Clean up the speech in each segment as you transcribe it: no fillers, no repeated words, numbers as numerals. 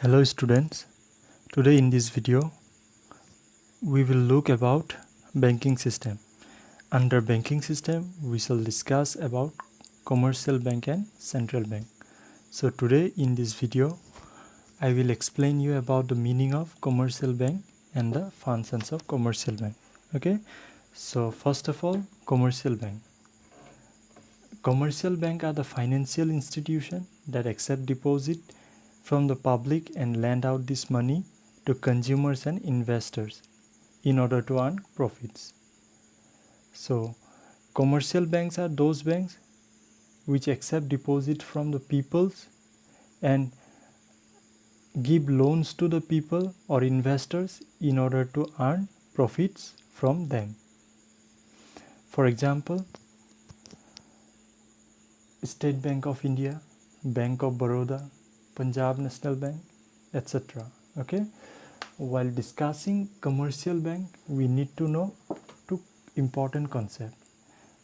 Hello students, today in this video we will look about banking system. Under banking system we shall discuss about commercial bank and central bank. So today in this video I will explain you about the meaning of commercial bank and the functions of commercial bank. Okay, so first of all, commercial bank. Commercial bank are the financial institution that accept deposit from the public and lend out this money to consumers and investors in order to earn profits. So commercial banks are those banks which accept deposit from the peoples and give loans to the people or investors in order to earn profits from them. For example, State Bank of India, Bank of Baroda, Punjab National Bank, etc. Okay, while discussing commercial bank we need to know two important concepts,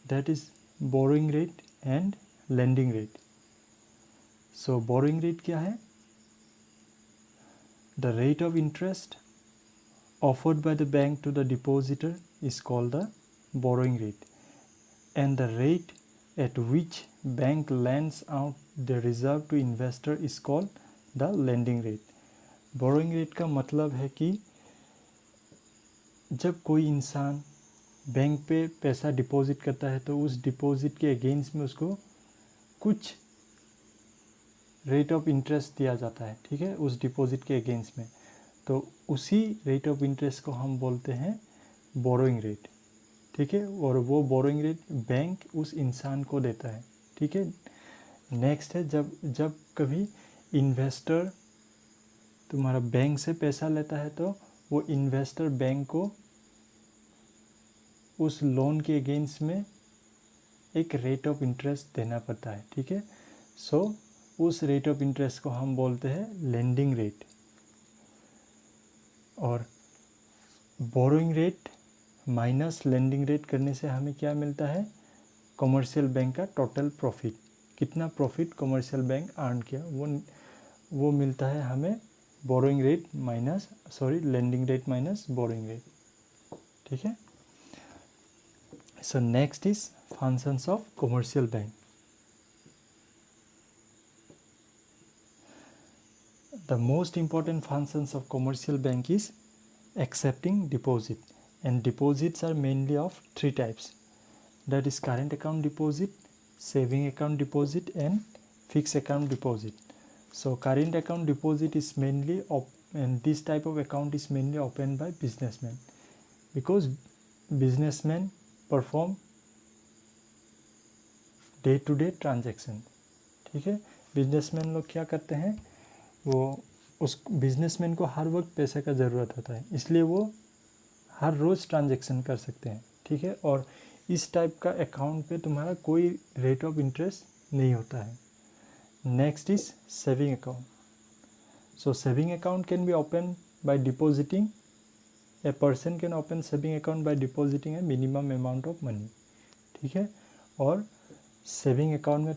that is borrowing rate and lending rate. So borrowing rate क्या है? The rate of interest offered by the bank to the depositor is called the borrowing rate, and the rate at which bank lends out the reserve to investor is called the lending rate. Borrowing rate का मतलब है कि जब कोई इंसान bank पे पैसा deposit करता है तो उस डिपॉजिट के अगेंस्ट में उसको कुछ रेट ऑफ इंटरेस्ट दिया जाता है, ठीक है, उस डिपॉजिट के अगेंस्ट में। तो उसी रेट ऑफ इंटरेस्ट को हम बोलते हैं बोरोइंग रेट, ठीक है, और वो बोरोइंग रेट बैंक उस इंसान को देता है, ठीक है। नेक्स्ट है जब कभी इन्वेस्टर तुम्हारा बैंक से पैसा लेता है तो वो इन्वेस्टर बैंक को उस लोन के अगेंस्ट में एक रेट ऑफ इंटरेस्ट देना पड़ता है, ठीक है। सो उस रेट ऑफ इंटरेस्ट को हम बोलते हैं लेंडिंग रेट। और borrowing rate minus lending rate करने से हमें क्या मिलता है? कमर्शियल बैंक का टोटल प्रॉफिट, कितना प्रॉफिट कमर्शियल बैंक अर्न किया वो मिलता है हमें borrowing rate minus lending rate minus borrowing rate, ठीक है। So next is functions of commercial bank. The most important functions of commercial bank is accepting deposit, and deposits are mainly of three types, that is current account deposit, saving account deposit and fixed account deposit. So current account deposit is mainly and this type of account is mainly opened by businessmen, because businessmen perform day to day transaction, ठीक है। Businessman लोग क्या करते हैं, वो उस businessman को हर वक्त पैसे का ज़रूरत होता है, इसलिए वो हर रोज़ ट्रांजैक्शन कर सकते हैं, ठीक है। और इस टाइप का अकाउंट पे तुम्हारा कोई रेट ऑफ इंटरेस्ट नहीं होता है। Next is saving account. So saving account can be open by depositing, a person can open saving account by depositing A minimum amount of money, ठीक है। और सेविंग अकाउंट में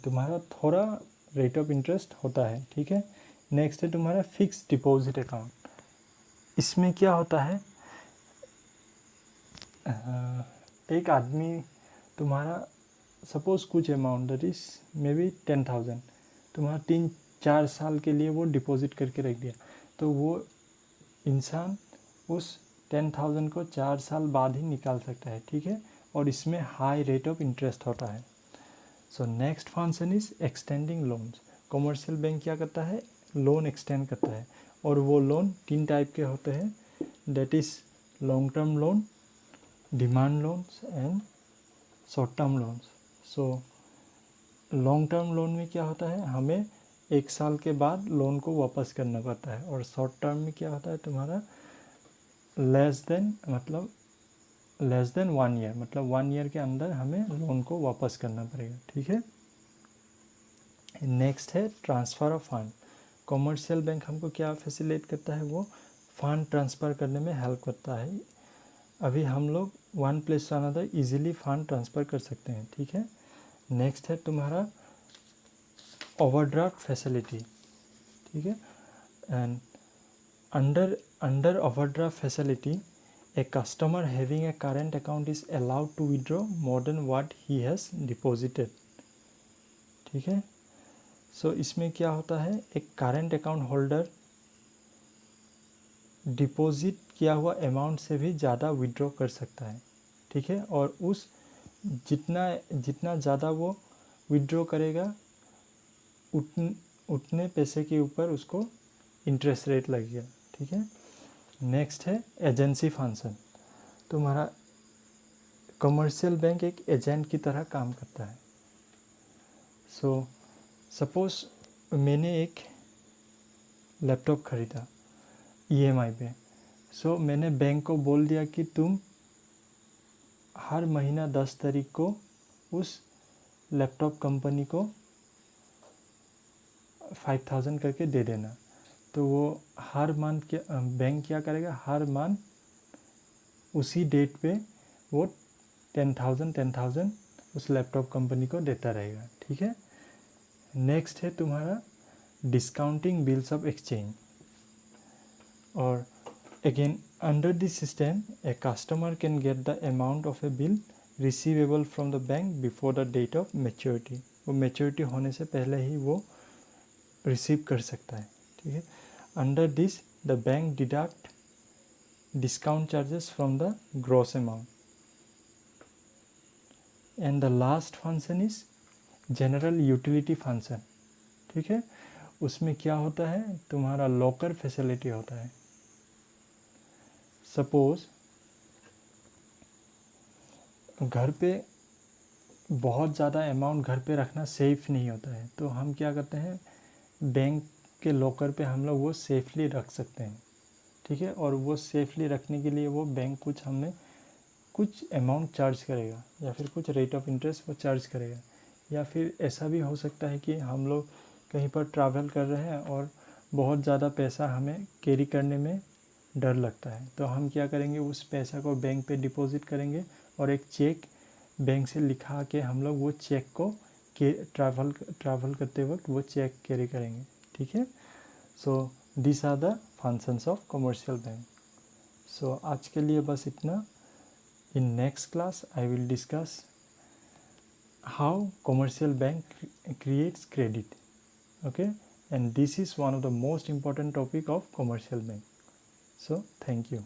तुम्हारा थोड़ा रेट ऑफ इंटरेस्ट होता है, ठीक है। नेक्स्ट है तुम्हारा फिक्स डिपॉजिट अकाउंट. इसमें क्या होता है, एक आदमी तुम्हारा सपोज कुछ amount that is may be 10,000 तुम्हारा 3-4 साल के लिए वो डिपॉजिट करके रख दिया, तो वो इंसान उस 10,000 को 4 साल बाद ही निकाल सकता है, ठीक है। और इसमें हाई रेट ऑफ इंटरेस्ट होता है. So next function is extending loans. Commercial bank क्या करता है, लोन एक्सटेंड करता है, और वो लोन 3 टाइप के होते हैं, that is long term loan, demand loans and short term loans. So long term loan में क्या होता है, हमें 1 साल के बाद लोन को वापस करना पड़ता है, और शॉर्ट टर्म में क्या होता है तुम्हारा लेस देन 1 ईयर, मतलब 1 ईयर के अंदर हमें लोन को वापस करना पड़ेगा, ठीक है। नेक्स्ट है transfer of fund. Commercial bank हमको क्या फैसिलिटेट करता है, वो फंड ट्रांसफ़र करने में हेल्प करता है. अभी हम लोग one place to another easily fund transfer कर सकते हैं, ठीक है। नेक्स्ट है तुम्हारा ओवरड्राफ्ट फैसिलिटी, ठीक है। And under overdraft facility a customer having a current account is allowed to withdraw more than what he has deposited, ठीक है। सो इसमें क्या होता है, एक करंट अकाउंट होल्डर डिपॉजिट किया हुआ अमाउंट से भी ज़्यादा विड्रॉ कर सकता है, ठीक है। और उस जितना ज़्यादा वो विड्रॉ करेगा उतने पैसे के ऊपर उसको इंटरेस्ट रेट लगेगा, ठीक है। नेक्स्ट है एजेंसी फंक्शन। तुम्हारा कमर्शियल बैंक एक एजेंट की तरह काम करता है। सो सपोज मैंने एक लैपटॉप ख़रीदा EMI पे। सो मैंने बैंक को बोल दिया कि तुम हर महीना 10 तारीख को उस लैपटॉप कंपनी को 5000 करके दे देना। तो वो हर मंथ बैंक क्या करेगा, हर मंथ उसी डेट पे वो 10,000 उस लैपटॉप कंपनी को देता रहेगा, ठीक है। नेक्स्ट है तुम्हारा डिस्काउंटिंग बिल्स ऑफ एक्सचेंज। और again under this system a customer can get the amount of a bill receivable from the bank before the date of maturity. वो मैच्योरिटी होने से पहले ही वो रिसीव कर सकता है, ठीक है। Under this the bank deduct discount charges from the gross amount. And the last function is general utility function, ठीक है। उसमें क्या होता है, तुम्हारा लॉकर फैसिलिटी होता है। सपोज घर पे बहुत ज़्यादा अमाउंट घर पे रखना सेफ़ नहीं होता है, तो हम क्या करते हैं, बैंक के लॉकर पे हम लोग वो सेफली रख सकते हैं, ठीक है। और वो सेफली रखने के लिए वो बैंक कुछ अमाउंट चार्ज करेगा या फिर कुछ रेट ऑफ इंटरेस्ट वो चार्ज करेगा। या फिर ऐसा भी हो सकता है कि हम लोग कहीं पर ट्रैवल कर रहे हैं और बहुत ज़्यादा पैसा हमें कैरी करने में डर लगता है, तो हम क्या करेंगे, उस पैसा को बैंक पे डिपॉजिट करेंगे और एक चेक बैंक से लिखा के हम लोग वो चेक को ट्रैवल करते वक्त वो चेक कैरी करेंगे, ठीक है। So this are the functions of commercial bank. So आज के लिए बस इतना। In next class, I will discuss how commercial bank creates credit. Okay, and this is one of the most important topic of commercial bank. So, thank you.